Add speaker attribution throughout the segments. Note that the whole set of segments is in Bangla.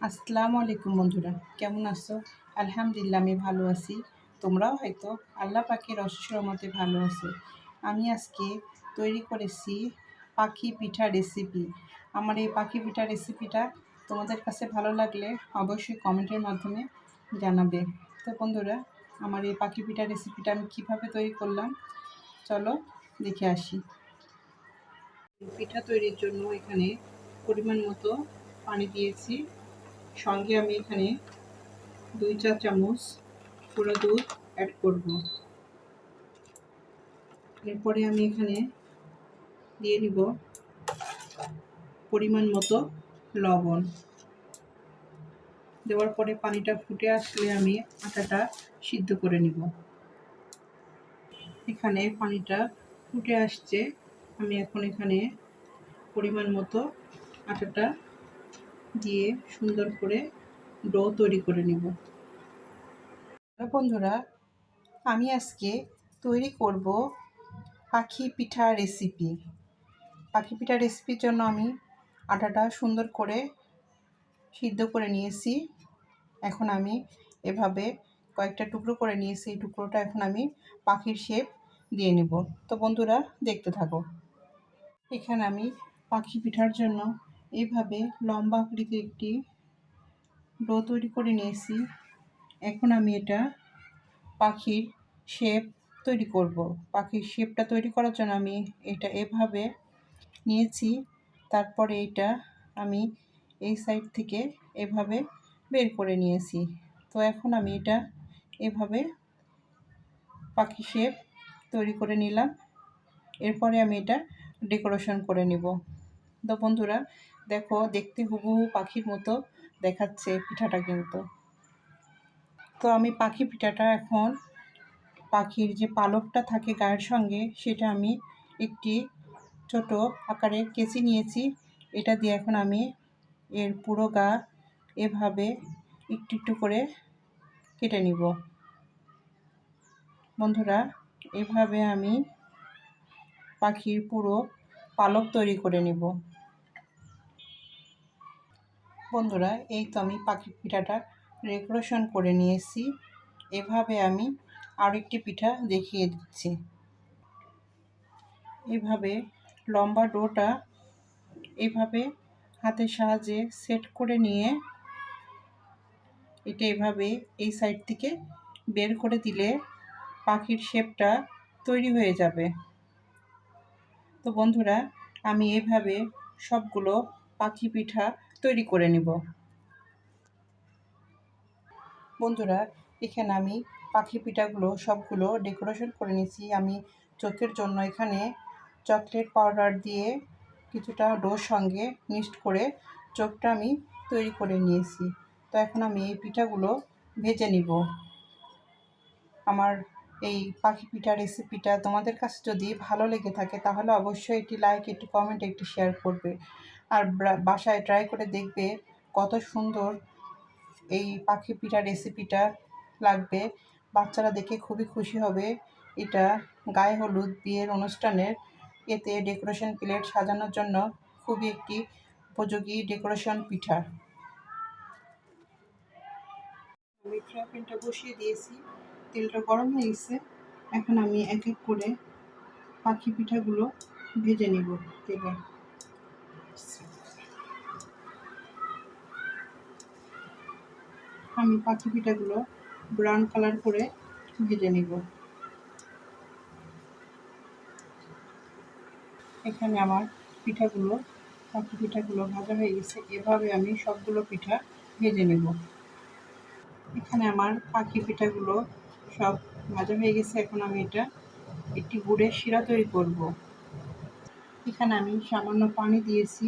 Speaker 1: আসসালামু আলাইকুম বন্ধুরা, কেমন আছো? আলহামদুলিল্লাহ আমি ভালো আছি। তোমরাও হয়তো আল্লাহ পাকের অশেষ রহমতে ভালো আছো। আমি আজকে তৈরি করেছি পাখি পিঠা রেসিপি। আমার এই পাখি পিঠা রেসিপিটা তোমাদের কাছে ভালো লাগলে অবশ্যই কমেন্টের মাধ্যমে জানাবে। তো বন্ধুরা, আমার এই পাখি পিঠা রেসিপিটা আমি কীভাবে তৈরি করলাম চলো দেখে আসি। পিঠা তৈরির জন্য এখানে পরিমাণ মতো পানি দিয়েছি, সঙ্গে আমি এখানে 2 চা চামচ গুঁড়ো দুধ অ্যাড করব। এরপরে আমি এখানে দিয়ে নিব পরিমাণ মতো লবণ। দেওয়ার পরে পানিটা ফুটে আসলে আমি আটাটা সিদ্ধ করে নিব। এখানে পানিটা ফুটে আসছে, আমি এখন এখানে পরিমাণ মতো আটাটা দিয়ে সুন্দর করে ডো তৈরি করে নিব। বন্ধুরা, আমি আজকে তৈরি করব পাখি পিঠা রেসিপি। পাখি পিঠা রেসিপির জন্য আমি আটাটা সুন্দর করে সিদ্ধ করে নিয়েছি। এখন আমি এভাবে কয়েকটা টুকরো করে নিয়েছি। এই টুকরোটা এখন আমি পাখির শেপ দিয়ে নেব। তো বন্ধুরা, দেখতে থাকো। এখানে আমি পাখি পিঠার জন্য এইভাবে লম্বা আকৃতির একটি ডো তৈরি করে নিয়েছি। এখন আমি এটা পাখির শেপ তৈরি করব। পাখির শেপটা তৈরি করার জন্য আমি এটা এভাবে নিয়েছি। তারপরে এটা আমি এই সাইড থেকে এভাবে বের করে নিয়েছি। তো এখন আমি এটা এভাবে পাখি শেপ তৈরি করে নিলাম। এরপরে আমি এটা ডেকোরেশন করে নিব। তো বন্ধুরা দেখো, দেখতে হুবহু পাখির মতো দেখাচ্ছে পিঠাটা কিন্তু। তো আমি পাখি পিঠাটা এখন পাখির যে পালকটা থাকে গায়ের সঙ্গে, সেটা আমি একটি ছোট আকারে কেচি নিয়েছি। এটা দিয়ে এখন আমি এর পুরো গা এভাবে একটু একটু করে কেটে নিব। বন্ধুরা, এভাবে আমি পাখির পুরো পালক তৈরি করে নিব। বন্ধুরা, এই তো আমি পাখি পিঠাটা ডেকোরেশন করে নিয়েছি। এভাবে আমি আরেকটি পিঠা দেখিয়ে দিচ্ছি। এভাবে লম্বা ডোটা এভাবে হাতের সাহায্যে সেট করে নিয়ে এটা এভাবে এই সাইড থেকে বের করে দিলে পাখির শেপটা তৈরি হয়ে যাবে। তো বন্ধুরা, আমি এভাবে সবগুলো পাখি পিঠা তৈরি করে নিব। বন্ধুরা, এখানে আমি পাখি পিঠাগুলো সবগুলো ডেকোরেশন করে নিয়েছি। আমি চোখের জন্য এখানে চকলেট পাউডার দিয়ে কিছুটা ডোর সঙ্গে মিক্সড করে চোখটা আমি তৈরি করে নিয়েছি। তো এখন আমি এই পিঠাগুলো ভেজে নিব। আমার এই পাখি পিঠা রেসিপিটা তোমাদের কাছে যদি ভালো লেগে থাকে তাহলে অবশ্যই একটি লাইক, একটি কমেন্ট, একটি শেয়ার করবে। আর বাসায় ট্রাই করে দেখবে কত সুন্দর এই পাখি পিঠা রেসিপিটা লাগবে। বাচ্চারা দেখে খুবই খুশি হবে। এটা গায়ে হলুদ, বিয়ের অনুষ্ঠানের এতে ডেকোরেশন প্লেট সাজানোর জন্য খুবই একটি উপযোগী ডেকোরেশন পিঠা। আমি ফ্রাই প্যানটা বসিয়ে দিয়েছি, তেলটা গরম হয়ে গেছে। এখন আমি এক এক করে পাখি পিঠাগুলো ভেজে নেব তেলে। আমি পাখি পিঠাগুলো ব্রাউন কালার করে ভেজে নেব। এখানে আমার পাখি পিঠাগুলো ভাজা হয়ে গেছে। এভাবে আমি সবগুলো পিঠা ভেজে নেব। এখানে আমার পাখি পিঠাগুলো সব ভাজা হয়ে গেছে। এখন আমি এটা একটি গুড়ের শিরা তৈরি করব। এখানে আমি সামান্য পানি দিয়েছি।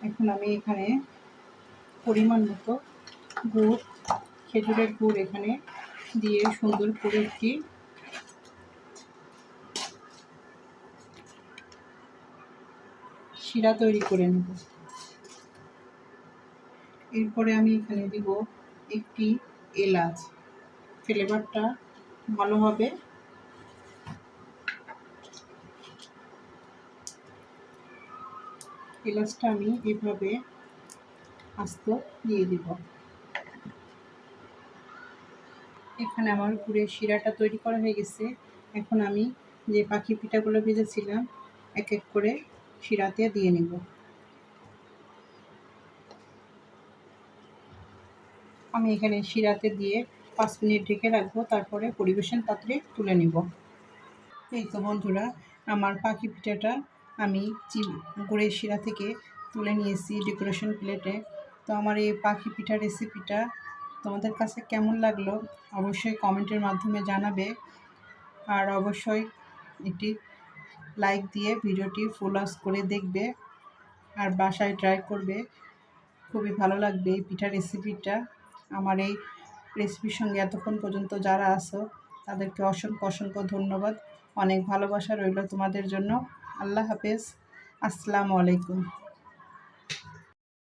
Speaker 1: এখন আমি এখানে পরিমাণ মতো গুড়, খেজুরের গুড় এখানে দিয়ে সুন্দর করে একটি শিরা তৈরি করে নেব। এরপরে আমি এখানে দিব একটি এলাচ, ফ্লেভারটা ভালো হবে। এলাচটা আমি এভাবে আস্ত দিয়ে দিব। এখানে আমার গুড়ের শিরাটা তৈরি করা হয়ে গেছে। এখন আমি যে পাখি পিঠাগুলো ভেজেছিলাম এক এক করে শিরাতে দিয়ে নিব। আমি এখানে শিরাতে দিয়ে 5 মিনিট ঢেকে রাখবো, তারপরে পরিবেশন পাত্রে তুলে নিব। এই তো বন্ধুরা, আমার পাখি পিঠাটা আমি গুড়ের শিরা থেকে তুলে নিয়েছি ডেকোরেশন প্লেটে। তো আমার এই পাখি পিঠা রেসিপিটা তোমাদের কাছে কেমন লাগলো অবশ্যই কমেন্টের মাধ্যমে জানাবে। আর অবশ্যই একটি লাইক দিয়ে ভিডিওটি ফুল ওয়াচ করে দেখবে আর বাসায় ট্রাই করবে। খুবই ভালো লাগবে এই পিঠা রেসিপিটা। আমার এই রেসিপির সঙ্গে এতক্ষণ পর্যন্ত যারা আছো তাদেরকে অসংখ্য অসংখ্য ধন্যবাদ। অনেক ভালোবাসা রইল তোমাদের জন্য। আল্লাহ হাফেজ। আসসালামু আলাইকুম।